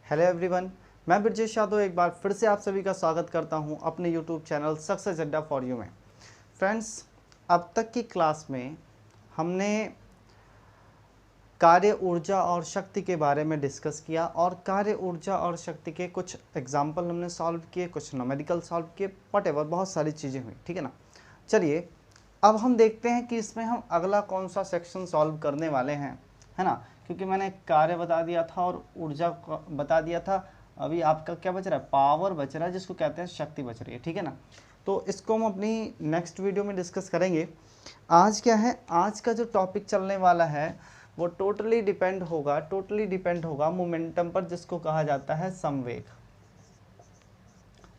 Hello everyone, मैं ब्रजेश यादव एक बार फिर से आप सभी का स्वागत करता हूं अपने यूट्यूब चैनल सक्सेस अड्डा फॉर यू में। फ्रेंड्स, अब तक की क्लास में हमने कार्य ऊर्जा और शक्ति के बारे में डिस्कस किया और कार्य ऊर्जा और शक्ति के कुछ एग्जाम्पल हमने सॉल्व किए, कुछ न्यूमेरिकल सॉल्व किए, वटेवर बहुत सारी चीज़ें हुई, ठीक है ना। चलिए अब हम देखते हैं कि इसमें हम अगला कौन सा सेक्शन सॉल्व करने वाले हैं, है ना। क्योंकि मैंने कार्य बता दिया था और ऊर्जा बता दिया था। अभी आपका क्या बच रहा है? पावर बच रहा है, जिसको कहते हैं शक्ति बच रही है, ठीक है ना। तो इसको हम अपनी नेक्स्ट वीडियो में डिस्कस करेंगे। आज क्या है, आज का जो टॉपिक चलने वाला है वो टोटली डिपेंड होगा मोमेंटम पर, जिसको कहा जाता है संवेग।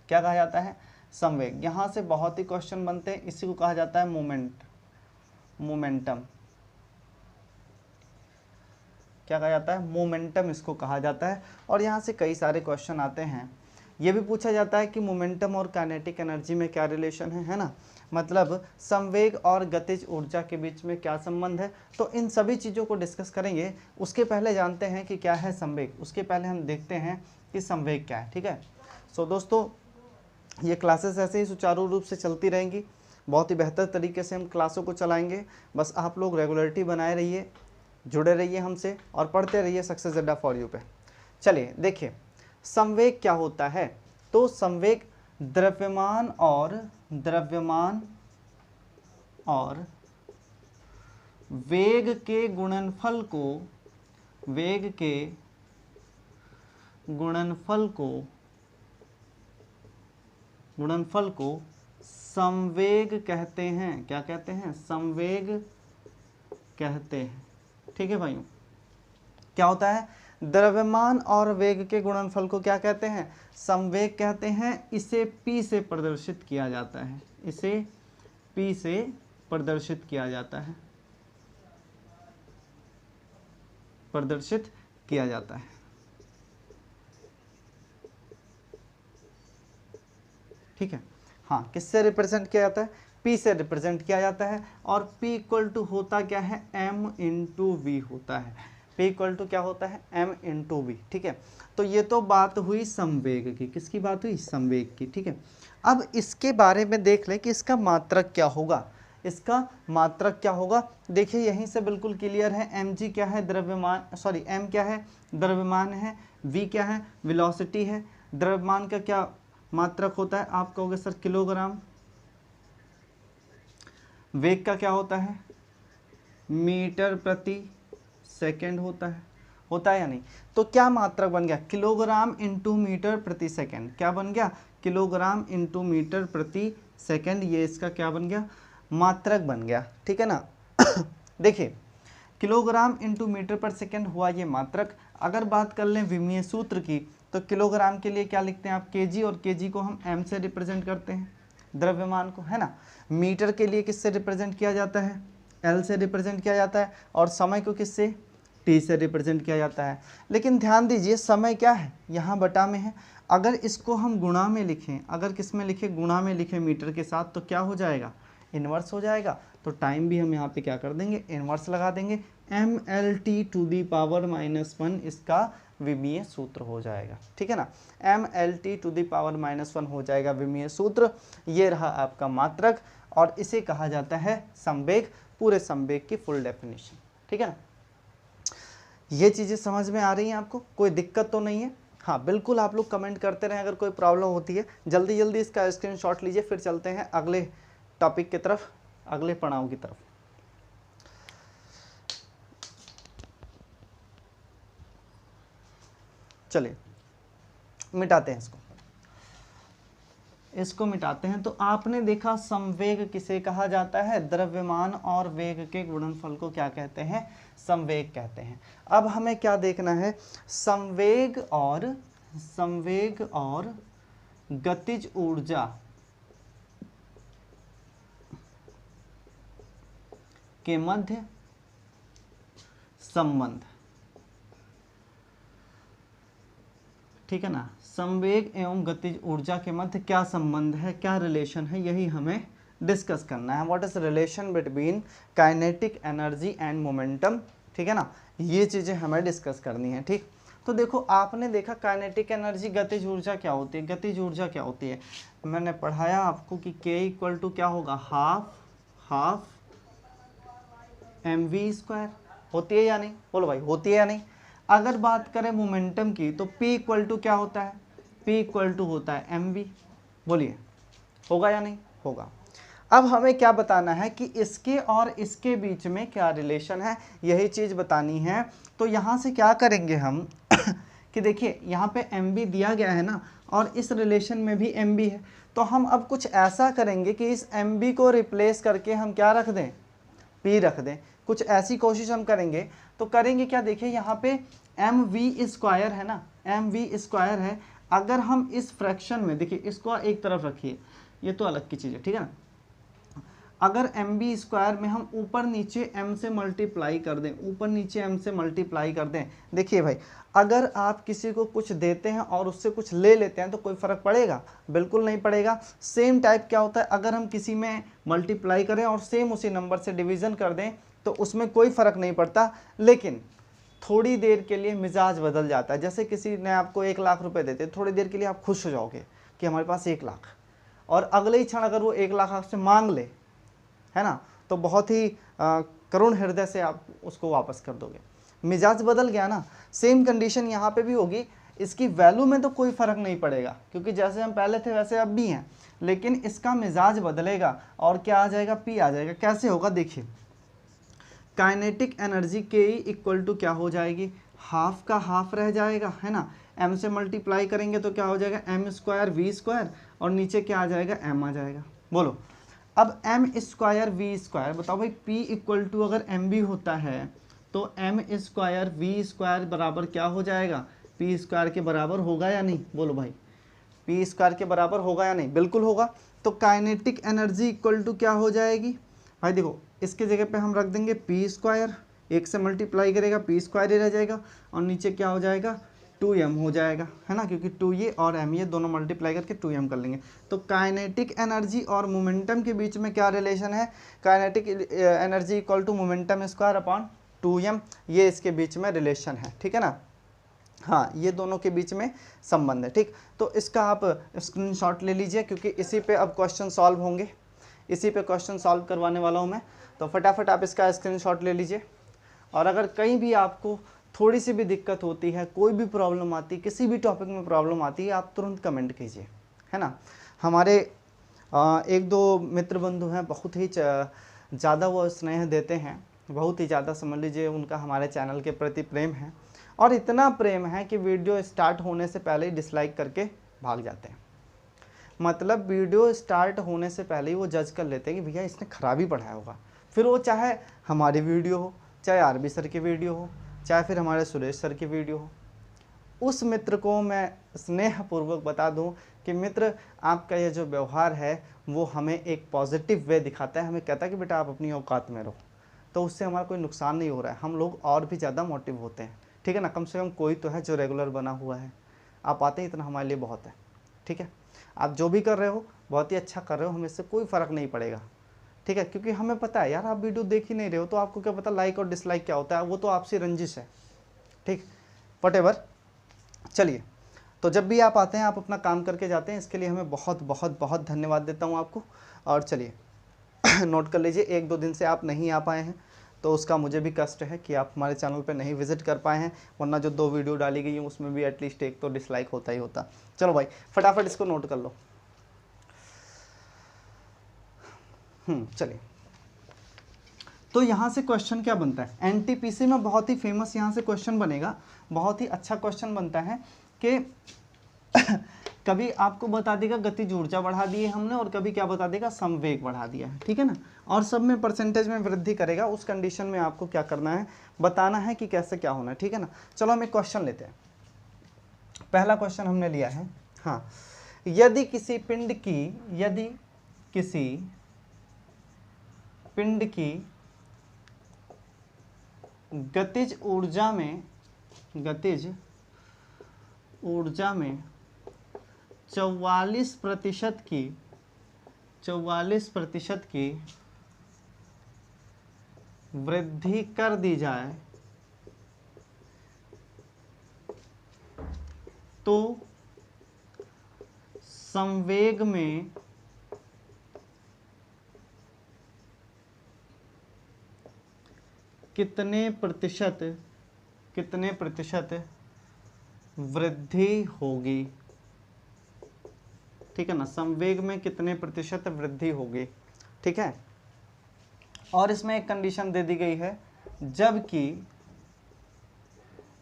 क्या कहा जाता है? संवेग। यहाँ से बहुत ही क्वेश्चन बनते हैं, इसी को कहा जाता है मोमेंटम। क्या कहा जाता है? मोमेंटम इसको कहा जाता है। और यहाँ से कई सारे क्वेश्चन आते हैं। ये भी पूछा जाता है कि मोमेंटम और काइनेटिक एनर्जी में क्या रिलेशन है ना। मतलब संवेग और गतिज ऊर्जा के बीच में क्या संबंध है। तो इन सभी चीज़ों को डिस्कस करेंगे। उसके पहले जानते हैं कि क्या है संवेग। उसके पहले हम देखते हैं कि संवेग क्या है, ठीक है। सो दोस्तों, ये क्लासेस ऐसे ही सुचारू रूप से चलती रहेंगी। बहुत ही बेहतर तरीके से हम क्लासों को चलाएंगे। बस आप लोग रेगुलरिटी बनाए रहिए, जुड़े रहिए हमसे और पढ़ते रहिए सक्सेस अड्डा फॉर यू पे। चलिए देखिए, संवेग क्या होता है। तो संवेग द्रव्यमान और वेग के गुणनफल को संवेग कहते हैं। क्या कहते हैं? संवेग कहते हैं, ठीक है भाइयों। क्या होता है? द्रव्यमान और वेग के गुणनफल को क्या कहते हैं? संवेग कहते हैं। इसे P से प्रदर्शित किया जाता है। ठीक है। हाँ, किससे रिप्रेजेंट किया जाता है? P से रिप्रेजेंट किया जाता है। और P इक्वल टू होता क्या है? M इंटू वी होता है। P इक्वल टू क्या होता है? M इंटू वी, ठीक है। तो ये तो बात हुई संवेग की। किसकी बात हुई? संवेग की, ठीक है। अब इसके बारे में देख लें कि इसका मात्रक क्या होगा। देखिए यहीं से बिल्कुल क्लियर है। mg क्या है? m क्या है? द्रव्यमान है। v क्या है? वेलोसिटी है। द्रव्यमान का क्या मात्रक होता है? आप कहोगे सर किलोग्राम। वेग का क्या होता है? मीटर प्रति सेकंड होता है या नहीं? तो क्या मात्रक बन गया? किलोग्राम इंटू मीटर प्रति सेकंड। क्या बन गया? किलोग्राम इंटू मीटर प्रति सेकंड। ये इसका क्या बन गया? मात्रक बन गया, ठीक है ना। देखिए, किलोग्राम इंटू मीटर पर सेकंड हुआ ये मात्रक। अगर बात कर लें विमीय सूत्र की, तो किलोग्राम के लिए क्या लिखते हैं आप? केजी, और केजी को हम m से रिप्रेजेंट करते हैं, द्रव्यमान को, है ना। मीटर के लिए किससे रिप्रेजेंट किया जाता है? L से रिप्रेजेंट किया जाता है। और समय को किससे? T से रिप्रेजेंट किया जाता है। लेकिन ध्यान दीजिए, समय क्या है? यहाँ बटा में है। अगर इसको हम गुणा में लिखें, अगर किस में लिखें? गुणा में लिखें मीटर के साथ, तो क्या हो जाएगा? इन्वर्स हो जाएगा। तो टाइम भी हम यहाँ पे क्या कर देंगे? इन्वर्स लगा देंगे। mLT⁻⁻1 इसका विमीय सूत्र हो जाएगा, ठीक है ना। mLT⁻⁻1 हो जाएगा विमीय सूत्र। ये रहा आपका मात्रक और इसे कहा जाता है संवेग। पूरे संवेग की फुल डेफिनेशन, ठीक है ना। ये चीज़ें समझ में आ रही हैं आपको? कोई दिक्कत तो नहीं है? हाँ बिल्कुल, आप लोग कमेंट करते रहें अगर कोई प्रॉब्लम होती है। जल्दी जल्दी इसका स्क्रीनशॉट लीजिए, फिर चलते हैं अगले टॉपिक की तरफ, अगले पड़ाव की तरफ। चलिए मिटाते हैं इसको मिटाते हैं। तो आपने देखा संवेग किसे कहा जाता है? द्रव्यमान और वेग के गुणनफल को क्या कहते हैं? संवेग कहते हैं। अब हमें क्या देखना है? संवेग और गतिज ऊर्जा के मध्य संबंध, ठीक है ना। संवेग एवं गतिज ऊर्जा के मध्य क्या संबंध है, क्या रिलेशन है, यही हमें डिस्कस करना है। What is relation between kinetic energy and momentum, ठीक है ना। ये चीज़ें हमें डिस्कस करनी है, ठीक। तो देखो आपने देखा काइनेटिक एनर्जी गतिज ऊर्जा क्या होती है, गतिज ऊर्जा क्या होती है, मैंने पढ़ाया आपको कि K इक्वल टू क्या होगा, हाफ mv स्क्वायर, होती है या नहीं, बोलो भाई होती है या नहीं। अगर बात करें मोमेंटम की तो P इक्वल टू क्या होता है, P इक्वल टू होता है mv, बोलिए होगा या नहीं होगा। अब हमें क्या बताना है कि इसके और इसके बीच में क्या रिलेशन है, यही चीज़ बतानी है। तो यहाँ से क्या करेंगे हम कि देखिए यहाँ पे mv दिया गया है ना, और इस रिलेशन में भी mv है, तो हम अब कुछ ऐसा करेंगे कि इस mv को रिप्लेस करके हम क्या रख दें, p रख दें। कुछ ऐसी कोशिश हम करेंगे, तो करेंगे क्या, देखिए यहाँ पे mv स्क्वायर है ना, mv स्क्वायर है। अगर हम इस फ्रैक्शन में देखिए, इसको एक तरफ रखिए, ये तो अलग की चीज़ है, ठीक है ना। अगर mv स्क्वायर में हम ऊपर नीचे m से मल्टीप्लाई कर दें, ऊपर नीचे m से मल्टीप्लाई कर दें, देखिए भाई अगर आप किसी को कुछ देते हैं और उससे कुछ ले लेते हैं तो कोई फ़र्क पड़ेगा, बिल्कुल नहीं पड़ेगा। सेम टाइप क्या होता है, अगर हम किसी में मल्टीप्लाई करें और सेम उसी नंबर से डिवीज़न कर दें तो उसमें कोई फ़र्क नहीं पड़ता, लेकिन थोड़ी देर के लिए मिजाज बदल जाता है। जैसे किसी ने आपको 1 लाख रुपए देते, थोड़ी देर के लिए आप खुश हो जाओगे कि हमारे पास 1 लाख, और अगले ही क्षण अगर वो 1 लाख आपसे मांग ले, है ना, तो बहुत ही करुण हृदय से आप उसको वापस कर दोगे, मिजाज बदल गया ना। सेम कंडीशन यहाँ पे भी होगी, इसकी वैल्यू में तो कोई फ़र्क नहीं पड़ेगा क्योंकि जैसे हम पहले थे वैसे अब भी हैं, लेकिन इसका मिजाज बदलेगा और क्या आ जाएगा, पी आ जाएगा। कैसे होगा देखिए, काइनेटिक एनर्जी के इक्वल टू क्या हो जाएगी, हाफ का हाफ रह जाएगा, है ना, m से मल्टीप्लाई करेंगे तो क्या हो जाएगा, m स्क्वायर v स्क्वायर, और नीचे क्या आ जाएगा, m आ जाएगा। बोलो अब m स्क्वायर v स्क्वायर, बताओ भाई p इक्वल टू अगर mv होता है तो m स्क्वायर v स्क्वायर बराबर क्या हो जाएगा, p स्क्वायर के बराबर होगा या नहीं, बोलो भाई p स्क्वायर के बराबर होगा या नहीं, बिल्कुल होगा। तो काइनेटिक एनर्जी इक्वल टू क्या हो जाएगी भाई, देखो इसके जगह पे हम रख देंगे p स्क्वायर, 1 से मल्टीप्लाई करेगा p स्क्वायर ही रह जाएगा, और नीचे क्या हो जाएगा, 2m हो जाएगा, है ना, क्योंकि 2 और m ये दोनों मल्टीप्लाई करके 2m कर लेंगे। तो काइनेटिक एनर्जी और मोमेंटम के बीच में क्या रिलेशन है, kinetic energy equal to momentum square upon 2m, ये इसके बीच में रिलेशन है, ठीक है ना। हाँ, ये दोनों के बीच में संबंध है, ठीक। तो इसका आप स्क्रीनशॉट ले लीजिए क्योंकि इसी पे अब क्वेश्चन सॉल्व होंगे, इसी पे क्वेश्चन सॉल्व करवाने वाला हूँ मैं, तो फटाफट आप इसका स्क्रीनशॉट ले लीजिए। और अगर कहीं भी आपको थोड़ी सी भी दिक्कत होती है, कोई भी प्रॉब्लम आती है, किसी भी टॉपिक में प्रॉब्लम आती है, आप तुरंत कमेंट कीजिए, है ना। हमारे 1-2 मित्र बंधु हैं, बहुत ही ज़्यादा वो स्नेह देते हैं, बहुत ही ज़्यादा समझ लीजिए उनका हमारे चैनल के प्रति प्रेम है, और इतना प्रेम है कि वीडियो स्टार्ट होने से पहले ही डिसलाइक करके भाग जाते हैं। मतलब वीडियो स्टार्ट होने से पहले ही वो जज कर लेते हैं कि भैया इसने खराबी पढ़ाया होगा, फिर वो चाहे हमारी वीडियो हो, चाहे आरबी सर की वीडियो हो, चाहे फिर हमारे सुरेश सर की वीडियो हो। उस मित्र को मैं स्नेहपूर्वक बता दूं कि मित्र आपका ये जो व्यवहार है वो हमें एक पॉजिटिव वे दिखाता है, हमें कहता है कि बेटा आप अपनी औकात में रहो, तो उससे हमारा कोई नुकसान नहीं हो रहा है, हम लोग और भी ज़्यादा मोटिव होते हैं, ठीक है ना। कम से कम कोई तो है जो रेगुलर बना हुआ है, आप आते हैं इतना हमारे लिए बहुत है, ठीक है। आप जो भी कर रहे हो बहुत ही अच्छा कर रहे हो, हमें इससे कोई फ़र्क नहीं पड़ेगा, ठीक है, क्योंकि हमें पता है यार आप वीडियो देख ही नहीं रहे हो तो आपको क्या पता लाइक और डिसलाइक क्या होता है, वो तो आपसी रंजिश है, ठीक, वटेवर। चलिए, तो जब भी आप आते हैं आप अपना काम करके जाते हैं, इसके लिए हमें बहुत बहुत बहुत धन्यवाद देता हूँ आपको। और चलिए नोट कर लीजिए, 1-2 दिन से आप नहीं आ पाए हैं तो उसका मुझे भी कष्ट है कि आप हमारे चैनल पे नहीं विजिट कर पाए हैं, वरना जो 2 वीडियो डाली गई हैं उसमें भी एटलीस्ट एक तो डिसलाइक होता ही होता। चलो भाई फटाफट इसको नोट कर लो। चलिए, तो यहाँ से क्वेश्चन क्या बनता है, एनटीपीसी में बहुत ही फेमस यहाँ से क्वेश्चन बनेगा, बहुत ही अच्छा क्वेश्चन बनता है कि कभी आपको बता देगा गतिज ऊर्जा बढ़ा दी है हमने, और कभी क्या बता देगा, समवेग बढ़ा दिया है, ठीक है ना, और सब में परसेंटेज में वृद्धि करेगा। उस कंडीशन में आपको क्या करना है, बताना है कि कैसे क्या होना है, ठीक है ना। चलो हम एक क्वेश्चन लेते हैं, पहला क्वेश्चन हमने लिया है, हाँ, यदि किसी पिंड की गतिज ऊर्जा में 44% की वृद्धि कर दी जाए तो संवेग में कितने प्रतिशत वृद्धि होगी, ठीक है ना, संवेग में कितने प्रतिशत वृद्धि होगी, ठीक है। और इसमें एक कंडीशन दे दी गई है, जबकि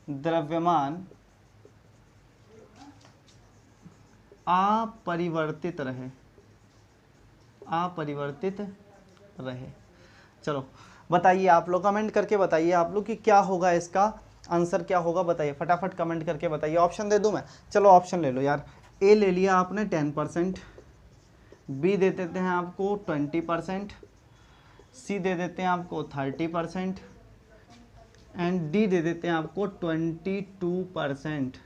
द्रव्यमान अपरिवर्तित रहे। चलो बताइए आप लोग, कमेंट करके बताइए आप लोग कि क्या होगा, इसका आंसर क्या होगा, बताइए फटाफट कमेंट करके बताइए। ऑप्शन दे दूं मैं? चलो ऑप्शन ले लो यार। ए ले लिया आपने 10%, बी दे देते हैं आपको 20%, सी दे देते हैं आपको 30% एंड डी दे देते हैं आपको 22%।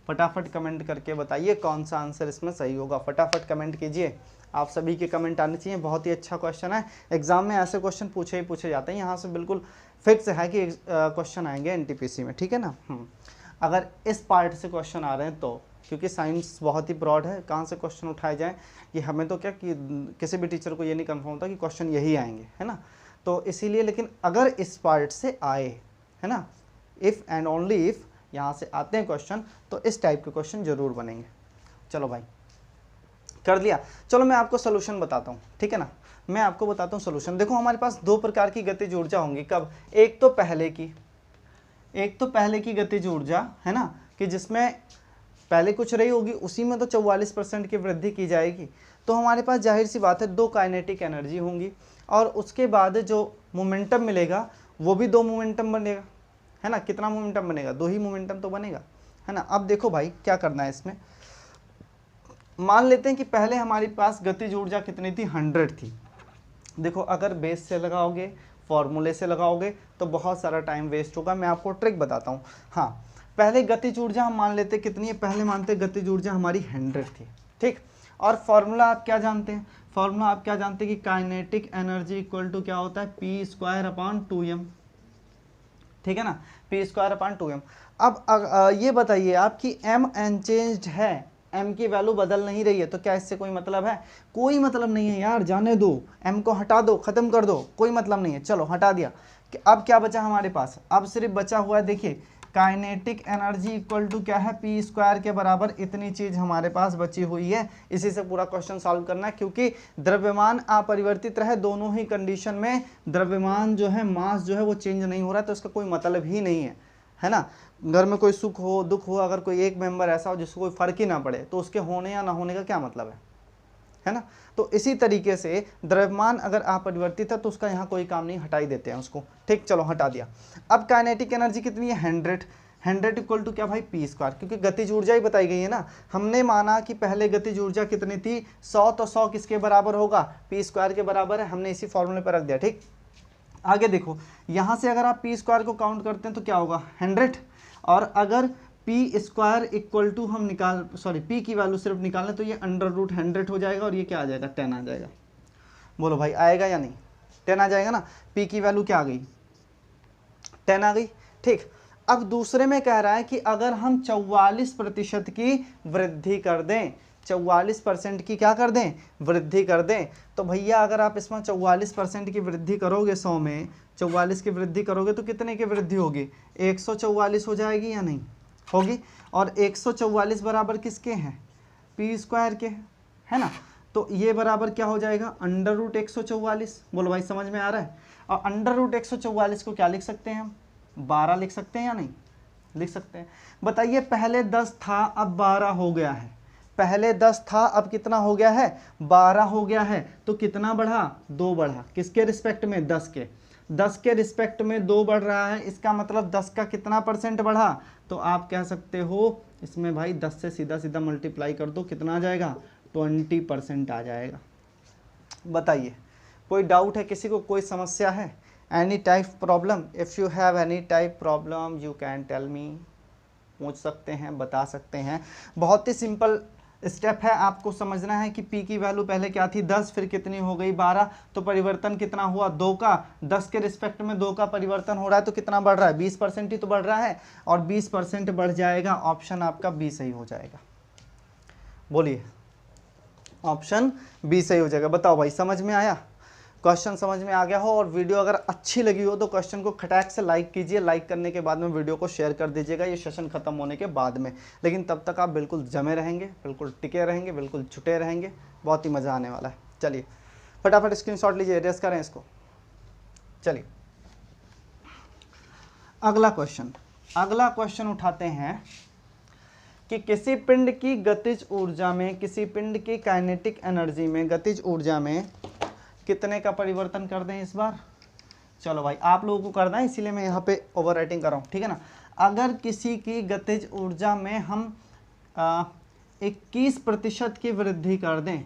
फटाफट कमेंट करके बताइए कौन सा आंसर इसमें सही होगा। फटाफट कमेंट कीजिए, आप सभी के कमेंट आने चाहिए। बहुत ही अच्छा क्वेश्चन है, एग्जाम में ऐसे क्वेश्चन पूछे जाते हैं, यहाँ से बिल्कुल फिक्स है कि क्वेश्चन आएंगे एनटीपीसी में, ठीक है ना। अगर इस पार्ट से क्वेश्चन आ रहे हैं तो, क्योंकि साइंस बहुत ही ब्रॉड है, कहाँ से क्वेश्चन उठाए जाएँ ये हमें तो क्या कि किसी भी टीचर को ये नहीं कंफर्म होता कि क्वेश्चन यही आएंगे, है ना। तो इसीलिए, लेकिन अगर इस पार्ट से आए, है ना, इफ़ एंड ओनली इफ़ यहाँ से आते हैं क्वेश्चन, तो इस टाइप के क्वेश्चन जरूर बनेंगे। चलो भाई कर लिया। चलो मैं आपको सोल्यूशन बताता हूँ, ठीक है ना, मैं आपको बताता हूँ सोल्यूशन। देखो हमारे पास दो प्रकार की गतिज ऊर्जा होंगी। कब? एक तो पहले की गतिज ऊर्जा, है ना, कि जिसमें पहले कुछ रही होगी, उसी में तो 44% की वृद्धि की जाएगी। तो हमारे पास जाहिर सी बात है दो काइनेटिक एनर्जी होंगी, और उसके बाद जो मोमेंटम मिलेगा वो भी दो मोमेंटम बनेगा, है ना। कितना मोमेंटम बनेगा? दो ही मोमेंटम तो बनेगा, है ना। अब देखो भाई क्या करना है इसमें। मान लेते हैं कि पहले हमारे पास गतिज ऊर्जा कितनी थी? 100 थी। देखो अगर बेस से लगाओगे, फॉर्मूले से लगाओगे तो बहुत सारा टाइम वेस्ट होगा। मैं आपको ट्रिक बताता हूँ। हाँ, पहले गतिज ऊर्जा हम मान लेते कितनी है, पहले मानते गतिज ऊर्जा हमारी 100 थी, ठीक। और फॉर्मूला आप क्या जानते हैं? फॉर्मूला आप क्या जानते हैं कि काइनेटिक एनर्जी इक्वल टू क्या होता है? P²/2m, ठीक है ना, P²/2m। अब ये बताइए आप कि m अनचेंज्ड है, m की वैल्यू बदल नहीं रही है, तो क्या इससे कोई मतलब है? कोई मतलब नहीं है यार, जाने दो, m को हटा दो, खत्म कर दो, कोई मतलब नहीं है। चलो हटा दिया। कि अब क्या बचा हमारे पास? अब सिर्फ बचा हुआ है, देखिए काइनेटिक एनर्जी इक्वल टू क्या है? P² के बराबर इतनी चीज हमारे पास बची हुई है। इसी से पूरा क्वेश्चन सॉल्व करना है, क्योंकि द्रव्यमान अपरिवर्तित रहे, दोनों ही कंडीशन में द्रव्यमान जो है, मास जो है वो चेंज नहीं हो रहा है, तो इसका कोई मतलब ही नहीं है ना। घर में कोई सुख हो दुख हो, अगर कोई एक मेंबर ऐसा हो जिसको कोई फर्क ही ना पड़े, तो उसके होने या ना होने का क्या मतलब है ना। तो इसी तरीके से द्रव्यमान अगर अपरिवर्तित है तो उसका यहाँ कोई काम नहीं, हटा ही देते हैं उसको, ठीक। चलो हटा दिया। अब काइनेटिक एनर्जी कितनी है? 100 इक्वल टू क्या भाई? P², क्योंकि गतिज ऊर्जा ही बताई गई है ना। हमने माना कि पहले गतिज ऊर्जा कितनी थी? 100, तो 100 किसके बराबर होगा? P² के बराबर है, हमने इसी फॉर्मूले पर रख दिया, ठीक। आगे देखो, यहाँ से अगर आप P² को काउंट करते हैं तो क्या होगा? 100। और अगर P² इक्वल टू हम P की वैल्यू सिर्फ निकालें तो ये √100 हो जाएगा, और ये क्या आ जाएगा? 10 आ जाएगा। बोलो भाई आएगा या नहीं? 10 आ जाएगा ना। P की वैल्यू क्या आ गई? 10 आ गई, ठीक। अब दूसरे में कह रहा है कि अगर हम 44% की वृद्धि कर दें, 44% की क्या कर दें? वृद्धि कर दें, तो भैया अगर आप इसमें 44% की वृद्धि करोगे, 100 में 44 की वृद्धि करोगे तो कितने की वृद्धि होगी? 144 हो जाएगी या नहीं होगी? और 144 बराबर किसके हैं? P² के, है ना। तो ये बराबर क्या हो जाएगा? √144। बोलो भाई समझ में आ रहा है? और √144 को क्या लिख सकते हैं हम? 12 लिख सकते हैं या नहीं? लिख सकते हैं। बताइए पहले 10 था, अब 12 हो गया है। पहले 10 था, अब कितना हो गया है? 12 हो गया है। तो कितना बढ़ा? 2 बढ़ा। किसके रिस्पेक्ट में? 10 के। 10 के रिस्पेक्ट में 2 बढ़ रहा है, इसका मतलब 10 का कितना % बढ़ा? तो आप कह सकते हो इसमें भाई 10 से सीधा सीधा मल्टीप्लाई कर दो, कितना आ जाएगा? 20% आ जाएगा। बताइए कोई डाउट है किसी को? कोई समस्या है? Any type problem? If you have any type problem you can tell me. पूछ सकते हैं, बता सकते हैं। बहुत ही सिंपल स्टेप है, आपको समझना है कि P की वैल्यू पहले क्या थी 10, फिर कितनी हो गई 12, तो परिवर्तन कितना हुआ 2 का, 10 के रिस्पेक्ट में 2 का परिवर्तन हो रहा है तो कितना बढ़ रहा है 20% ही तो बढ़ रहा है, और 20% बढ़ जाएगा, ऑप्शन आपका बी सही हो जाएगा। बोलिए, ऑप्शन बी सही हो जाएगा। बताओ भाई समझ में आया, क्वेश्चन समझ में आ गया हो, और वीडियो अगर अच्छी लगी हो तो क्वेश्चन को खटाक से लाइक कीजिए, लाइक करने के बाद में वीडियो को शेयर कर दीजिएगा ये सेशन खत्म होने के बाद में। लेकिन तब तक आप बिल्कुल जमे रहेंगे, बिल्कुल टिके रहेंगे, बिल्कुल छुटे रहेंगे, बहुत ही मज़ा आने वाला है। चलिए फटाफट स्क्रीनशॉट लीजिए, रेस करें इसको। चलिए अगला क्वेश्चन उठाते हैं कि किसी पिंड की गतिज ऊर्जा में, किसी पिंड की काइनेटिक एनर्जी में, गतिज ऊर्जा में कितने का परिवर्तन कर दें इस बार। चलो भाई आप लोगों को करना है, इसीलिए मैं यहाँ पे ओवर राइटिंग कर रहा हूँ, ठीक है ना। अगर किसी की गतिज ऊर्जा में हम 21% की वृद्धि कर दें,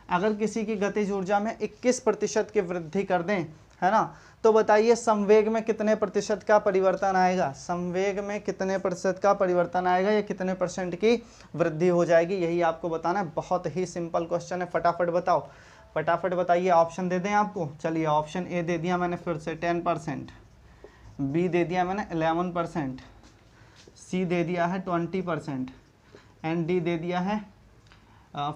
अगर किसी की गतिज ऊर्जा में 21% की वृद्धि कर दें, है ना, तो बताइए संवेग में कितने प्रतिशत का परिवर्तन आएगा, संवेग में कितने प्रतिशत का परिवर्तन आएगा, या कितने परसेंट की वृद्धि हो जाएगी, यही आपको बताना है। बहुत ही सिंपल क्वेश्चन है, फटाफट बताओ, फटाफट बताइए। ऑप्शन दे दें आपको, चलिए ऑप्शन ए दे दिया मैंने फिर से 10%, बी दे दिया मैंने 11%, सी दे दिया है 20%, एंड डी दे दिया है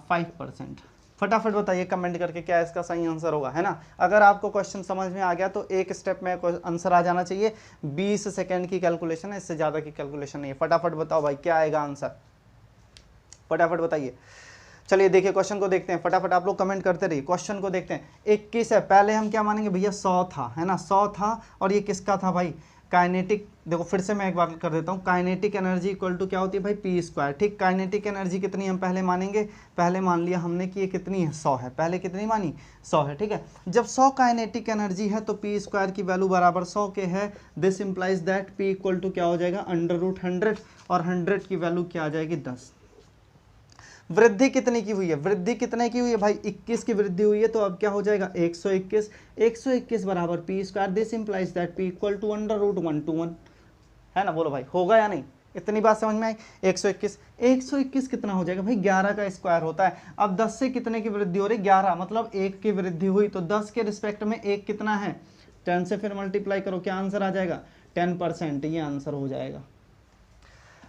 5%। फटाफट बताइए कमेंट करके क्या इसका सही आंसर होगा, है ना। अगर आपको क्वेश्चन समझ में आ गया तो एक स्टेप में आंसर आ जाना चाहिए। 20 सेकेंड की कैलकुलेशन है, इससे ज़्यादा की कैलकुलेशन नहीं है। फटाफट बताओ भाई क्या आएगा आंसर, फटाफट बताइए। चलिए देखिए क्वेश्चन को देखते हैं, फटाफट आप लोग कमेंट करते रहिए। क्वेश्चन को देखते हैं, 21 है, पहले हम क्या मानेंगे भैया 100 था, है ना, 100 था, और ये किसका था भाई, काइनेटिक। देखो फिर से मैं एक बार कर देता हूँ, काइनेटिक एनर्जी इक्वल टू क्या होती है भाई P²। ठीक, काइनेटिक एनर्जी कितनी हम पहले मानेंगे, पहले मान लिया हमने कि ये कितनी है 100 है, पहले कितनी मानी 100 है, ठीक है। जब 100 काइनेटिक एनर्जी है तो P² की वैल्यू बराबर 100 के है, this implies that P equal to क्या हो जाएगा √100, और 100 की वैल्यू क्या आ जाएगी 10। वृद्धि कितने की हुई है, वृद्धि कितने की हुई है भाई 21 की वृद्धि हुई है, तो अब क्या हो जाएगा 121, 121 बराबर P², this implies that P equal to √1 है ना। बोलो भाई होगा या नहीं, इतनी बात समझ में आई। 121 कितना हो जाएगा भाई 11 का स्क्वायर होता है। अब 10 से कितने की वृद्धि हो रही 11, मतलब 1 की वृद्धि हुई, तो 10 के रिस्पेक्ट में 1 कितना है 10 से फिर मल्टीप्लाई करो, क्या आंसर आ जाएगा 10%, ये आंसर हो जाएगा।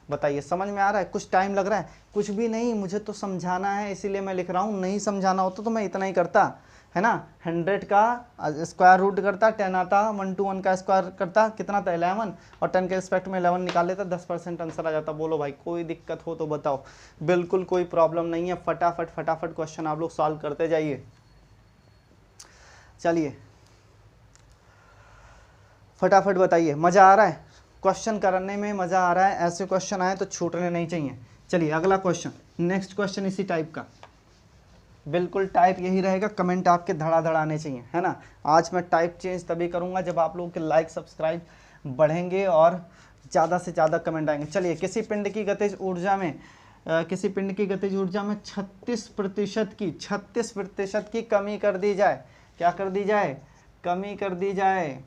बताइए समझ में आ रहा है, कुछ टाइम लग रहा है, कुछ भी नहीं, मुझे तो समझाना है इसीलिए मैं लिख रहा हूँ, नहीं समझाना होता तो मैं इतना ही करता, है ना। 100 का स्क्वायर रूट करता 10 आता, 1 to 1 का स्क्वायर करता कितना था 11, और 10 के रिस्पेक्ट में 11 निकाल लेता, 10% आंसर आ जाता। बोलो भाई कोई दिक्कत हो तो बताओ, बिल्कुल कोई प्रॉब्लम नहीं है। फटाफट फटाफट क्वेश्चन आप लोग सॉल्व करते जाइए। चलिए फटाफट बताइए, मज़ा आ रहा है क्वेश्चन करने में, मज़ा आ रहा है, ऐसे क्वेश्चन आए तो छूटने नहीं चाहिए। चलिए अगला क्वेश्चन, नेक्स्ट क्वेश्चन इसी टाइप का, बिल्कुल टाइप यही रहेगा, कमेंट आपके धड़ाधड़ आने चाहिए, है ना। आज मैं टाइप चेंज तभी करूँगा जब आप लोगों के लाइक सब्सक्राइब बढ़ेंगे और ज़्यादा से ज़्यादा कमेंट आएंगे। चलिए किसी पिंड की गतिज ऊर्जा में किसी पिंड की गतिज ऊर्जा में 36% की कमी कर दी जाए, क्या कर दी जाए, कमी कर दी जाए,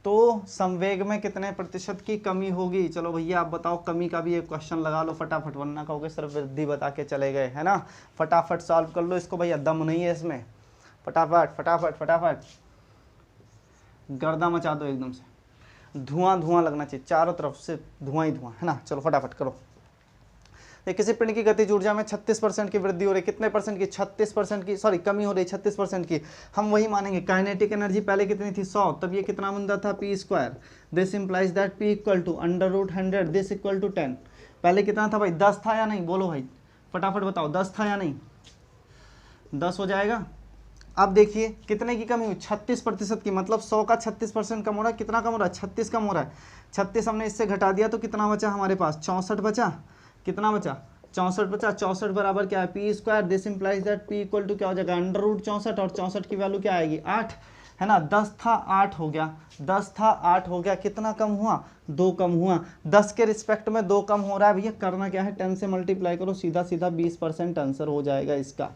तो संवेग में कितने प्रतिशत की कमी होगी। चलो भैया आप बताओ, कमी का भी एक क्वेश्चन लगा लो फटाफट, वरना कहोगे सिर्फ वृद्धि बता के चले गए, है ना। फटाफट सॉल्व कर लो इसको भैया, दम नहीं है इसमें, फटाफट फटाफट फटाफट गर्दा मचा दो एकदम से, धुआं धुआं लगना चाहिए, चारों तरफ से धुआं ही धुआं, है ना। चलो फटाफट करो। किसी पिंड की गतिज ऊर्जा में 36% की वृद्धि हो रही, कितने परसेंट की 36% की, सॉरी कमी हो रही 36% की, हम वही मानेंगे। काइनेटिक एनर्जी पहले कितनी थी 100, तब ये कितना बनता था P², this implies that P equal to √100, this equal to 10। पहले कितना था भाई 10 था या नहीं, बोलो भाई फटाफट बताओ 10 था या नहीं, 10 हो जाएगा। अब देखिए कितने की कमी हुई 36% की, मतलब 100 का 36% कम हो रहा है, कितना कम हो रहा है 36 कम हो रहा है। 36 हमने इससे घटा दिया तो कितना बचा हमारे पास 64 बचा, कितना बचा 64 बचा। 64 बराबर क्या है P², this implies that P equal to क्या हो जाएगा √64, और 64 की वैल्यू क्या आएगी 8, है ना। 10 था 8 हो गया, 10 था 8 हो गया, कितना कम हुआ 2 कम हुआ। 10 के रिस्पेक्ट में 2 कम हो रहा है भैया, करना क्या है 10 से मल्टीप्लाई करो, सीधा सीधा 20% आंसर हो जाएगा इसका।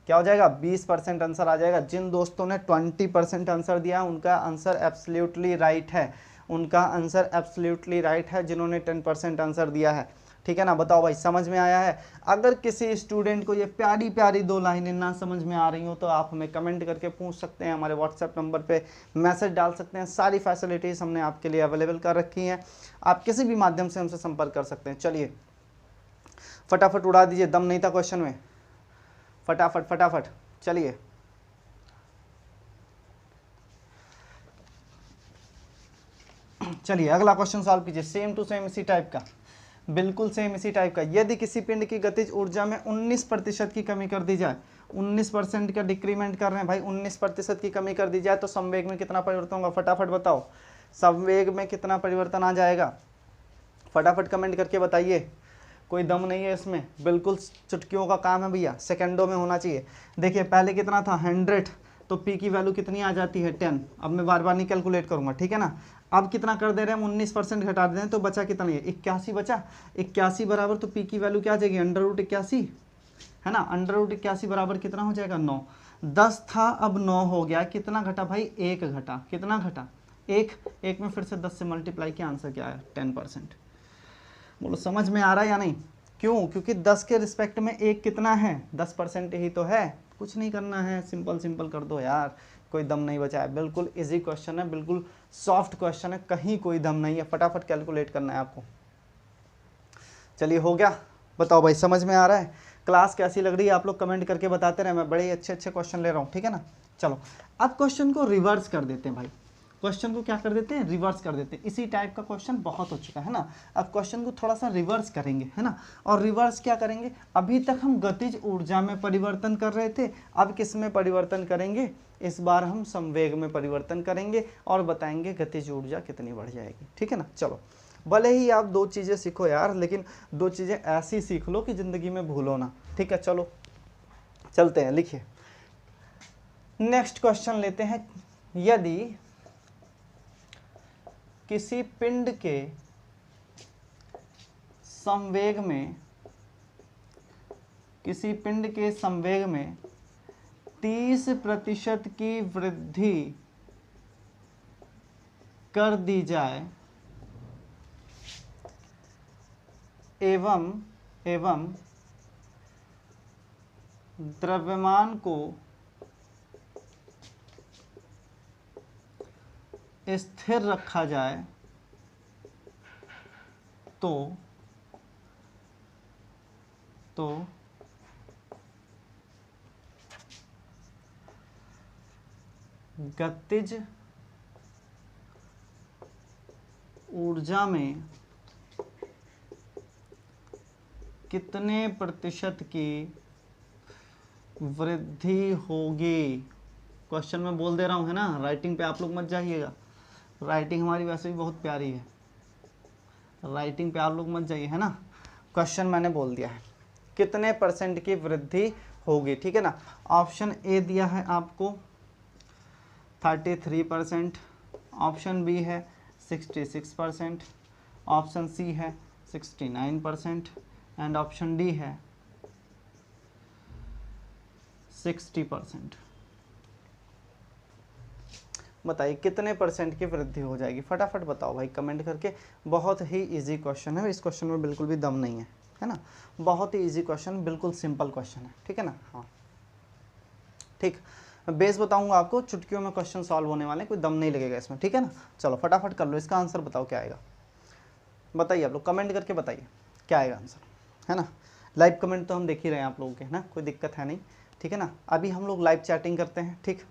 क्या हो जाएगा 20% आंसर आ जाएगा। जिन दोस्तों ने 20% आंसर दिया उनका आंसर एब्सोल्युटली राइट है, उनका आंसर एब्सोल्युटली राइट है। जिन्होंने 10% आंसर दिया है ठीक है ना। बताओ भाई समझ में आया है? अगर किसी स्टूडेंट को ये प्यारी प्यारी 2 लाइनें ना समझ में आ रही हो तो आप हमें कमेंट करके पूछ सकते हैं, हमारे व्हाट्सएप नंबर पे मैसेज डाल सकते हैं। सारी फैसिलिटीज़ हमने आपके लिए अवेलेबल कर रखी हैं, आप किसी भी माध्यम से हमसे संपर्क कर सकते हैं। चलिए फटाफट उड़ा दीजिए, दम नहीं था क्वेश्चन में, फटाफट फटाफट। चलिए चलिए अगला क्वेश्चन सॉल्व कीजिए, सेम टू सेम इसी टाइप का, बिल्कुल सेम इसी टाइप का। यदि किसी पिंड की गतिज ऊर्जा में 19% की कमी कर दी जाए, 19% का डिक्रीमेंट कर रहे हैं भाई, 19% की कमी कर दी जाए तो संवेग में कितना परिवर्तन होगा? फटाफट बताओ, संवेग में कितना परिवर्तन आ जाएगा? फटाफट कमेंट करके बताइए, कोई दम नहीं है इसमें, बिल्कुल चुटकियों का काम है भैया, सेकंडों में होना चाहिए। देखिए पहले कितना था 100, तो पी की वैल्यू कितनी आ जाती है 10। अब मैं बार बार नहीं कैलकुलेट करूंगा, ठीक है ना। अब कितना कर दे रहे हैं हम, 19% घटा दे रहे हैं, तो बचा कितना? ये 81 बचा। 81 बराबर, तो पी की वैल्यू क्या आ जाएगी? √81 है ना। √81 बराबर कितना हो जाएगा? 9। 10 था अब 9 हो गया, कितना घटा भाई? 1 घटा। कितना घटा? 1 में फिर से 10 से मल्टीप्लाई किया, आंसर क्या है? 10%। बोलो समझ में आ रहा है या नहीं? क्यों? क्योंकि 10 के रिस्पेक्ट में 1 कितना है? 10% ही तो है। कुछ नहीं करना है, सिंपल सिंपल कर दो यार, कोई दम नहीं बचा है। बिल्कुल इजी क्वेश्चन है, बिल्कुल सॉफ्ट क्वेश्चन है, कहीं कोई दम नहीं है, फटाफट कैलकुलेट करना है आपको। चलिए हो गया, बताओ भाई समझ में आ रहा है? क्लास कैसी लग रही है आप लोग कमेंट करके बताते रहे, मैं बड़े अच्छे अच्छे क्वेश्चन ले रहा हूँ, ठीक है ना। चलो अब क्वेश्चन को रिवर्स कर देते हैं भाई, क्वेश्चन को क्या कर देते हैं? रिवर्स कर देते हैं। इसी टाइप का क्वेश्चन बहुत हो चुका है ना, अब क्वेश्चन को थोड़ा सा रिवर्स करेंगे, है ना। और रिवर्स क्या करेंगे? अभी तक हम गतिज ऊर्जा में परिवर्तन कर रहे थे, अब किस में परिवर्तन करेंगे? इस बार हम संवेग में परिवर्तन करेंगे और बताएंगे गतिज ऊर्जा कितनी बढ़ जाएगी, ठीक है ना। चलो भले ही आप 2 चीज़ें सीखो यार, लेकिन 2 चीज़ें ऐसी सीख लो कि ज़िंदगी में भूलो ना, ठीक है। चलो चलते हैं, लिखिए नेक्स्ट क्वेश्चन लेते हैं। यदि किसी पिंड के संवेग में 30% की वृद्धि कर दी जाए एवं द्रव्यमान को स्थिर रखा जाए तो गतिज ऊर्जा में कितने प्रतिशत की वृद्धि होगी? क्वेश्चन में बोल दे रहा हूँ, है ना, राइटिंग पे आप लोग मत जाइएगा, राइटिंग हमारी वैसे भी बहुत प्यारी है, राइटिंग पे आप लोग मत जाइए, है ना। क्वेश्चन मैंने बोल दिया है कितने % की वृद्धि होगी, ठीक है ना। ऑप्शन ए दिया है आपको 33%, ऑप्शन बी है 66%, ऑप्शन सी है 69% एंड ऑप्शन डी है 60%। बताइए कितने % की वृद्धि हो जाएगी? फटाफट बताओ भाई कमेंट करके। बहुत ही इजी क्वेश्चन है, इस क्वेश्चन में बिल्कुल भी दम नहीं है ना। बहुत ही इजी क्वेश्चन, बिल्कुल सिंपल क्वेश्चन है, ठीक है ना। हाँ ठीक, बेस बताऊंगा आपको, चुटकियों में क्वेश्चन सॉल्व होने वाले, कोई दम नहीं लगेगा इसमें, ठीक है ना। चलो फटाफट कर लो, इसका आंसर बताओ क्या आएगा? बताइए आप लोग कमेंट करके बताइए क्या आएगा आंसर, है ना। लाइव कमेंट तो हम देख ही रहे हैं आप लोगों के, है ना, कोई दिक्कत है नहीं, ठीक है ना। अभी हम लोग लाइव चैटिंग करते हैं, ठीक।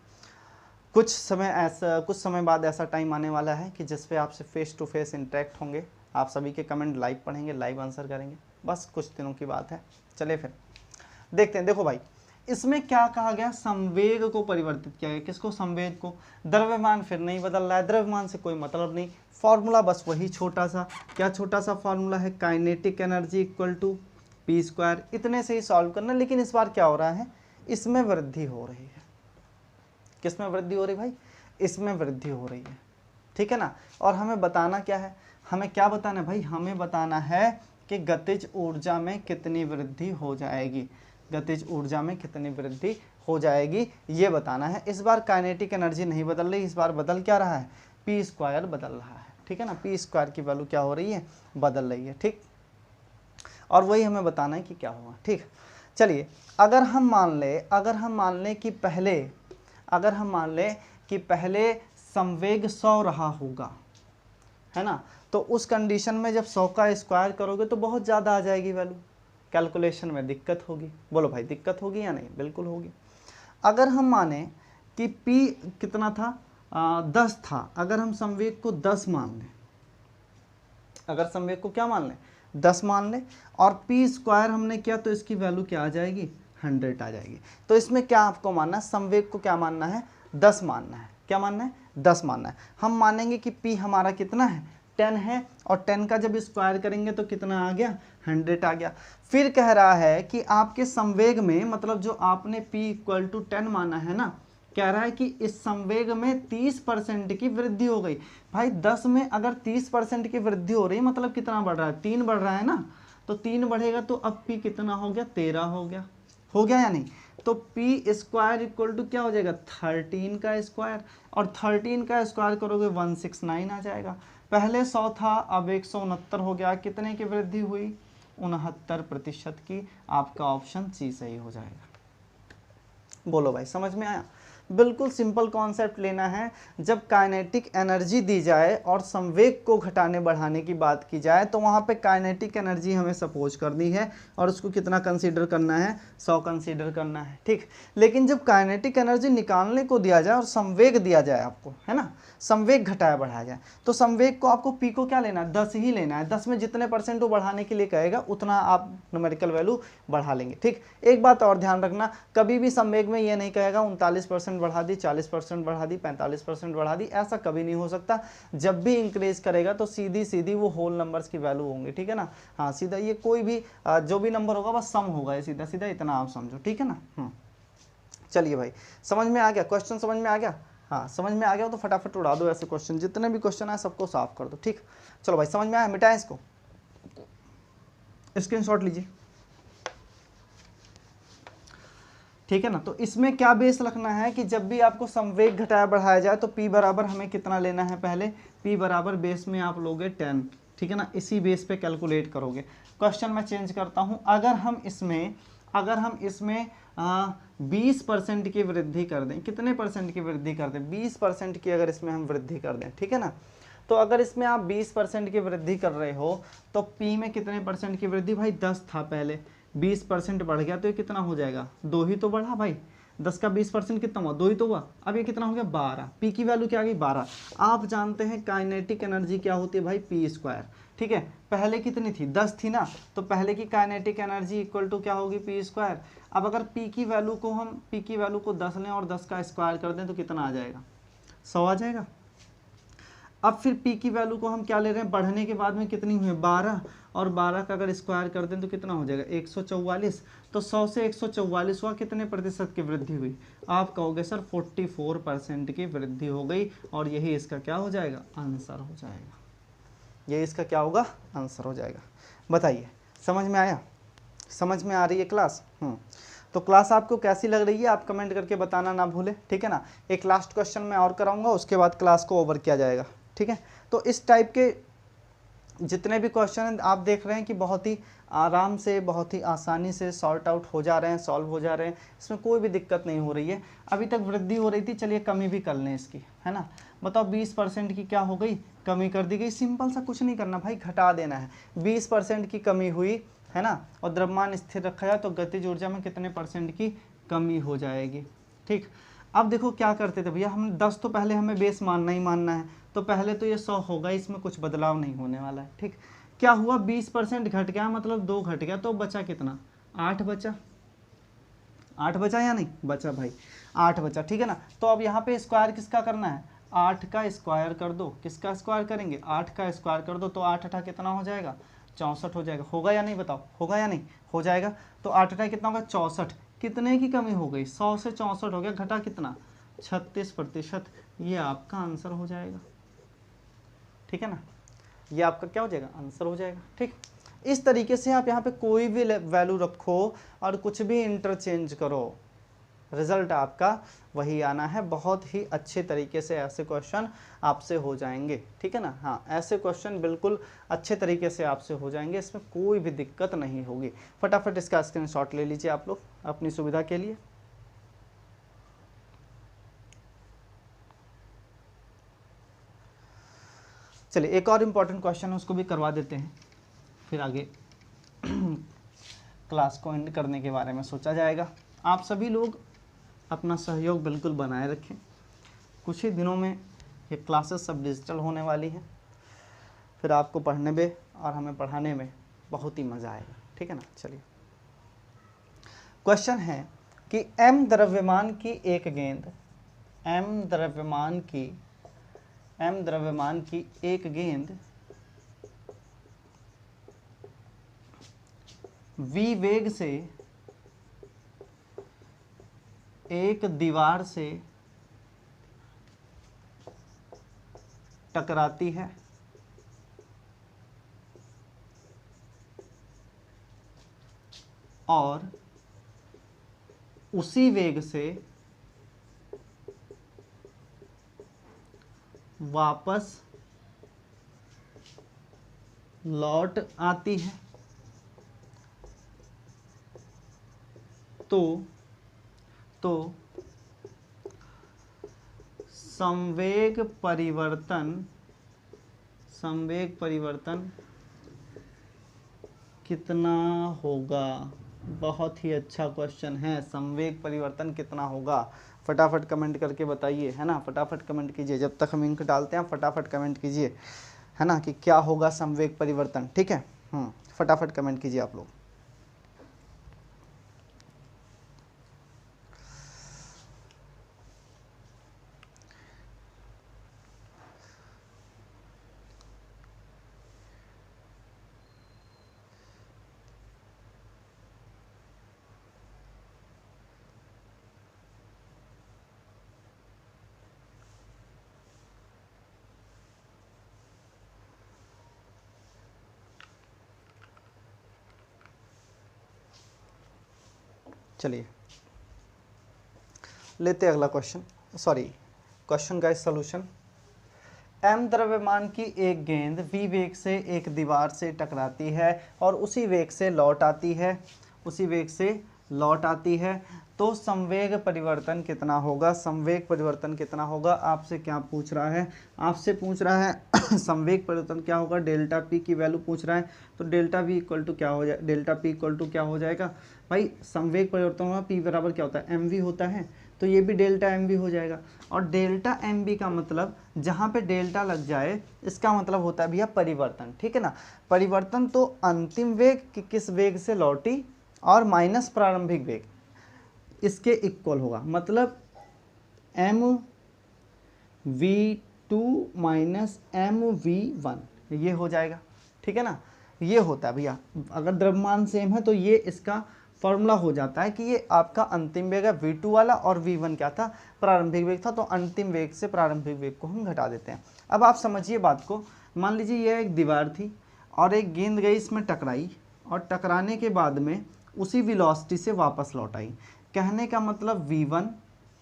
कुछ समय बाद ऐसा टाइम आने वाला है कि जिस पे आपसे फेस टू फेस इंटरेक्ट होंगे, आप सभी के कमेंट लाइव पढ़ेंगे, लाइव आंसर करेंगे, बस कुछ दिनों की बात है। चलिए फिर देखते हैं। देखो भाई इसमें क्या कहा गया? संवेग को परिवर्तित किया गया। किसको? संवेग को। द्रव्यमान फिर नहीं बदल रहा है, द्रव्यमान से कोई मतलब नहीं, फॉर्मूला बस वही छोटा सा, क्या छोटा सा फॉर्मूला है? Kinetic energy equal to p², इतने से ही सॉल्व करना। लेकिन इस बार क्या हो रहा है? इसमें वृद्धि हो रही है। किसमें वृद्धि हो रही भाई? इसमें वृद्धि हो रही है, ठीक है ना। और हमें बताना क्या है? हमें क्या बताना है भाई? हमें बताना है कि गतिज ऊर्जा में कितनी वृद्धि हो जाएगी, गतिज ऊर्जा में कितनी वृद्धि हो जाएगी ये बताना है। इस बार काइनेटिक एनर्जी नहीं बदल रही, इस बार बदल क्या रहा है? p² बदल रहा है, ठीक है ना। p² की वैल्यू क्या हो रही है? बदल रही है, ठीक। और वही हमें बताना है कि क्या होगा। ठीक, चलिए अगर हम मान लें कि पहले संवेग 100 रहा होगा, है ना, तो उस कंडीशन में जब 100 का स्क्वायर करोगे तो बहुत ज़्यादा आ जाएगी वैल्यू, कैलकुलेशन में दिक्कत होगी। बोलो भाई दिक्कत होगी या नहीं? बिल्कुल होगी। अगर हम माने कि P कितना था 10 था, अगर हम संवेग को 10 मान लें, अगर संवेग को क्या मान लें 10 मान लें, और P स्क्वायर हमने किया तो इसकी वैल्यू क्या आ जाएगी 100 आ जाएगी। तो इसमें क्या आपको मानना है, संवेग को क्या मानना है 10 मानना है। क्या मानना है 10 मानना है। हम मानेंगे कि P हमारा कितना है 10 है, और 10 का जब स्क्वायर करेंगे तो कितना आ गया 100 आ गया। फिर कह रहा है कि आपके संवेग में, मतलब जो आपने P इक्वल टू 10 माना है ना, कह रहा है कि इस संवेग में 30% की वृद्धि हो गई। भाई 10 में अगर 30% की वृद्धि हो रही मतलब कितना बढ़ रहा है 3 बढ़ रहा है ना, तो 3 बढ़ेगा तो अब P कितना हो गया 13 हो गया या नहीं? तो P स्क्वायर इक्वल टू क्या हो जाएगा 13 का स्क्वायर, और 13 का स्क्वायर करोगे 169 आ जाएगा। पहले 100 था अब 169 हो गया। कितने की वृद्धि हुई 69% की। आपका ऑप्शन सी सही हो जाएगा। बोलो भाई समझ में आया? बिल्कुल सिंपल कॉन्सेप्ट लेना है। जब काइनेटिक एनर्जी दी जाए और संवेग को घटाने बढ़ाने की बात की जाए तो वहाँ पे काइनेटिक एनर्जी हमें सपोज करनी है, और उसको कितना कंसीडर करना है 100 कंसीडर करना है। ठीक, लेकिन जब काइनेटिक एनर्जी निकालने को दिया जाए और संवेग दिया जाए आपको, है ना, संवेग घटाया बढ़ाया जाए, तो संवेग को आपको P को क्या लेना है 10 ही लेना है। 10 में जितने % वो बढ़ाने के लिए कहेगा उतना आप न्यूमेरिकल वैल्यू बढ़ा लेंगे। ठीक, एक बात और ध्यान रखना, कभी भी संवेग में ये नहीं कहेगा 39% बढ़ा दी, 40% बढ़ा दी, 45% बढ़ा दी, ऐसा कभी नहीं हो सकता। जब भी इंक्रीज करेगा तो सीधी वो होल नंबर्स की वैल्यू होंगी। ठीक है ना, हाँ सीधा ये कोई भी जो भी नंबर होगा बस सम होगा, ये सीधा सीधा इतना आप समझो। ठीक है ना। चलिए भाई समझ में आ गया, क्वेश्चन समझ में आ गया? हाँ समझ में आ गया तो फटाफट उड़ा दो ऐसे क्वेश्चन, जितने भी क्वेश्चन है सबको साफ कर दो। ठीक, चलो भाई समझ में आया, मिटाएं इसको, स्क्रीनशॉट लीजिए। ठीक है ना, तो इसमें क्या बेस रखना है कि जब भी आपको संवेग घटाया बढ़ाया जाए तो P बराबर हमें कितना लेना है, पहले P बराबर बेस में आप लोगे 10। ठीक है ना, इसी बेस पे कैलकुलेट करोगे। क्वेश्चन मैं चेंज करता हूं, अगर हम इसमें 20% की वृद्धि कर दें, कितने % की वृद्धि कर दें 20% की अगर इसमें हम वृद्धि कर दें, ठीक है ना, तो अगर इसमें आप 20% की वृद्धि कर रहे हो तो P में कितने % की वृद्धि, भाई 10 था पहले, 20% बढ़ गया तो ये कितना हो जाएगा 2 ही तो बढ़ा भाई, 10 का 20% कितना हुआ 2 ही तो हुआ। अब ये कितना हो गया 12, P की वैल्यू क्या आ गई 12। आप जानते हैं काइनेटिक एनर्जी क्या होती है भाई P स्क्वायर। ठीक है, पहले कितनी थी 10 थी ना, तो पहले की काइनेटिक एनर्जी इक्वल टू क्या होगी P स्क्वायर। अब अगर P की वैल्यू को 10 लें और 10 का स्क्वायर कर दें तो कितना आ जाएगा 100 आ जाएगा। अब फिर P की वैल्यू को हम क्या ले रहे हैं, बढ़ने के बाद में कितनी हुई 12, और 12 का अगर स्क्वायर कर दें तो कितना हो जाएगा 144। तो 100 से 144 हुआ, कितने % की वृद्धि हुई, आप कहोगे सर 44% की वृद्धि हो गई, और यही इसका क्या हो जाएगा आंसर हो जाएगा। ये इसका क्या होगा आंसर हो जाएगा। बताइए समझ में आया, समझ में आ रही है क्लास? तो क्लास आपको कैसी लग रही है आप कमेंट करके बताना ना भूले। ठीक है ना, एक लास्ट क्वेश्चन मैं और कराऊंगा, उसके बाद क्लास को ओवर किया जाएगा। ठीक है, तो इस टाइप के जितने भी क्वेश्चन हैं आप देख रहे हैं कि बहुत ही आराम से, बहुत ही आसानी से सॉर्ट आउट हो जा रहे हैं, सॉल्व हो जा रहे हैं, इसमें कोई भी दिक्कत नहीं हो रही है। अभी तक वृद्धि हो रही थी, चलिए कमी भी कर लें इसकी, है ना। बताओ 20% की क्या हो गई, कमी कर दी गई। सिंपल सा कुछ नहीं करना भाई, घटा देना है। 20% की कमी हुई, है ना, और द्रव्यमान स्थिर रखा जाए तो गतिज ऊर्जा में कितने % की कमी हो जाएगी। ठीक, अब देखो क्या करते थे भैया, हम 10 तो पहले हमें बेस मानना ही मानना है, तो पहले तो ये 100 होगा, इसमें कुछ बदलाव नहीं होने वाला है। ठीक, क्या हुआ 20% घट गया, मतलब 2 घट गया, तो बचा कितना 8 बचा, 8 बचा या नहीं बचा भाई 8 बचा। ठीक है ना, तो अब यहाँ पे स्क्वायर किसका करना है, 8 का स्क्वायर कर दो। किसका स्क्वायर करेंगे 8 का स्क्वायर कर दो, तो 8 8 कितना हो जाएगा 64 हो जाएगा। होगा या नहीं बताओ, होगा या नहीं, हो जाएगा। तो 8 8 कितना होगा 64, कितने की कमी हो गई 100 से 64 हो गया, घटा कितना 36%। ये आपका आंसर हो जाएगा। ठीक है ना, ये आपका क्या हो जाएगा आंसर हो जाएगा। ठीक, इस तरीके से आप यहाँ पे कोई भी वैल्यू रखो और कुछ भी इंटरचेंज करो, रिजल्ट आपका वही आना है। बहुत ही अच्छे तरीके से ऐसे क्वेश्चन आपसे हो जाएंगे, ठीक है ना। हाँ, ऐसे क्वेश्चन बिल्कुल अच्छे तरीके से आपसे हो जाएंगे, इसमें कोई भी दिक्कत नहीं होगी। फटाफट इसका स्क्रीनशॉट ले लीजिए आप लोग अपनी सुविधा के लिए। चलिए एक और इम्पॉर्टेंट क्वेश्चन है, उसको भी करवा देते हैं, फिर आगे क्लास को एंड करने के बारे में सोचा जाएगा। आप सभी लोग अपना सहयोग बिल्कुल बनाए रखें। कुछ ही दिनों में ये क्लासेस सब डिजिटल होने वाली हैं, फिर आपको पढ़ने में और हमें पढ़ाने में बहुत ही मज़ा आएगा, ठीक है ना। चलिए क्वेश्चन है कि m द्रव्यमान की एक गेंद, m द्रव्यमान की एक गेंद v वेग से एक दीवार से टकराती है और उसी वेग से वापस लौट आती है, तो संवेग परिवर्तन कितना होगा। बहुत ही अच्छा क्वेश्चन है, संवेग परिवर्तन कितना होगा। फटाफट कमेंट करके बताइए, है ना। फटाफट कमेंट कीजिए, जब तक हम इंक डालते हैं फटाफट कमेंट कीजिए, है ना, कि क्या होगा संवेग परिवर्तन, ठीक है। फटाफट कमेंट कीजिए आप लोग। चलिए लेते अगला क्वेश्चन, क्वेश्चन का सॉल्यूशन। m द्रव्यमान की एक गेंद v वेग से एक दीवार से टकराती है और उसी वेग से लौट आती है, तो संवेग परिवर्तन कितना होगा। संवेग परिवर्तन कितना होगा, आपसे क्या पूछ रहा है, आपसे पूछ रहा है संवेग परिवर्तन क्या होगा, डेल्टा पी की वैल्यू पूछ रहा है। तो डेल्टा वी इक्वल टू क्या हो जाए, डेल्टा पी इक्वल टू क्या हो जाएगा भाई, संवेग परिवर्तन होगा पी बराबर क्या होता है, एम वी होता है, तो ये भी डेल्टा एम वी हो जाएगा। और डेल्टा एम वी का मतलब जहाँ पे डेल्टा लग जाए इसका मतलब होता है भैया परिवर्तन, ठीक है ना। परिवर्तन तो अंतिम वेग कि किस वेग से लौटी और माइनस प्रारंभिक वेग, इसके इक्वल होगा। मतलब M V two minus M V one, ये हो जाएगा, ठीक है ना। ये होता है भैया, अगर द्रव्यमान सेम है तो ये इसका फॉर्मूला हो जाता है कि ये आपका अंतिम वेग है v2 वाला और v1 क्या था, प्रारंभिक वेग था। तो अंतिम वेग से प्रारंभिक वेग को हम घटा देते हैं। अब आप समझिए बात को, मान लीजिए ये एक दीवार थी और एक गेंद गई इसमें टकराई और टकराने के बाद में उसी वेलोसिटी से वापस लौट आई। कहने का मतलब v1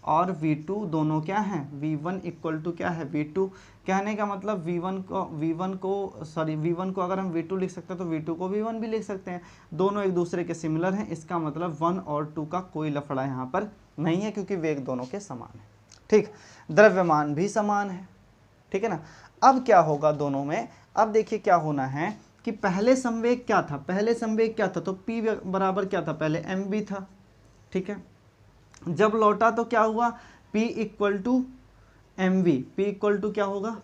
और v2 दोनों क्या हैं, v1 इक्वल टू क्या है, v2। कहने का मतलब v1 को अगर हम v2 लिख सकते हैं तो v2 को v1 भी लिख सकते हैं, दोनों एक दूसरे के सिमिलर हैं। इसका मतलब 1 और 2 का कोई लफड़ा यहाँ पर नहीं है, क्योंकि वेग दोनों के समान है, ठीक। द्रव्यमान भी समान है, ठीक है ना। अब क्या होगा दोनों में, अब देखिए क्या होना है कि पहले संवेग क्या था, तो p बराबर क्या था, पहले mv था, ठीक है। जब लौटा तो क्या हुआ, P equal to M V, P equal to क्या होगा,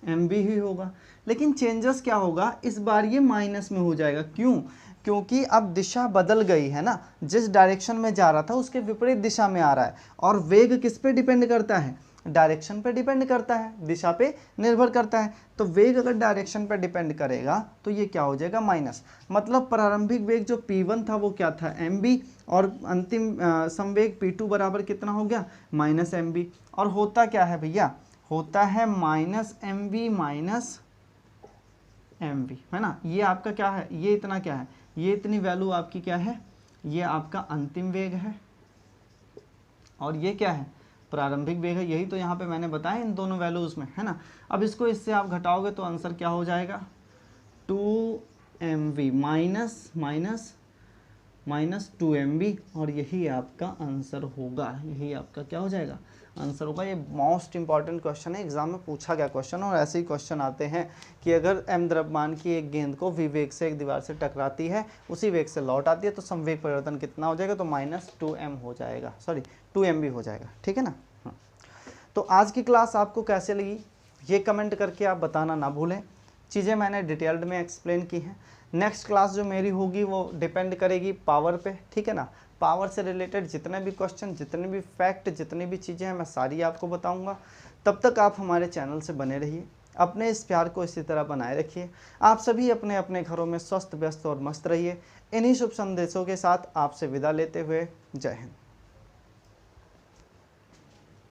एम वी ही होगा। लेकिन चेंजेस क्या होगा, इस बार ये माइनस में हो जाएगा। क्यों, क्योंकि अब दिशा बदल गई है ना, जिस डायरेक्शन में जा रहा था उसके विपरीत दिशा में आ रहा है। और वेग किस पे डिपेंड करता है, डायरेक्शन पे डिपेंड करता है, दिशा पे निर्भर करता है। तो वेग अगर डायरेक्शन पे डिपेंड करेगा तो ये क्या हो जाएगा, माइनस। मतलब प्रारंभिक वेग जो p1 था वो क्या था, mv, और अंतिम संवेग p2 बराबर कितना हो गया, माइनस mv। और होता क्या है भैया, होता है माइनस mv माइनस mv, है ना। ये आपका क्या है, ये इतना क्या है, ये इतनी वैल्यू आपकी क्या है, ये आपका अंतिम वेग है, और ये क्या है, प्रारंभिक वेग है। यही तो यहाँ पे मैंने बताया इन दोनों वैल्यूज में, है ना। अब इसको इससे आप घटाओगे तो आंसर क्या हो जाएगा, 2mv माइनस 2mv, और यही आपका आंसर होगा। यही आपका क्या हो जाएगा, आंसर होगा। ये मोस्ट इंपॉर्टेंट क्वेश्चन है, एग्जाम में पूछा गया क्वेश्चन, और ऐसे ही क्वेश्चन आते हैं कि अगर m द्रव्यमान की एक गेंद को v वेग से एक दीवार से टकराती है, उसी वेग से लौट आती है, तो संवेग परिवर्तन कितना हो जाएगा, तो -2m हो जाएगा, सॉरी 2mv हो जाएगा, ठीक है ना। तो आज की क्लास आपको कैसे लगी ये कमेंट करके आप बताना ना भूलें। चीज़ें मैंने डिटेल्ड में एक्सप्लेन की हैं। नेक्स्ट क्लास जो मेरी होगी वो डिपेंड करेगी पावर पे, ठीक है ना। पावर से रिलेटेड जितने भी क्वेश्चन, जितने भी फैक्ट, जितनी भी चीज़ें हैं, मैं सारी आपको बताऊंगा। तब तक आप हमारे चैनल से बने रहिए, अपने इस प्यार को इसी तरह बनाए रखिए। आप सभी अपने अपने घरों में स्वस्थ, व्यस्त और मस्त रहिए। इन्हीं शुभ संदेशों के साथ आपसे विदा लेते हुए जय हिंद।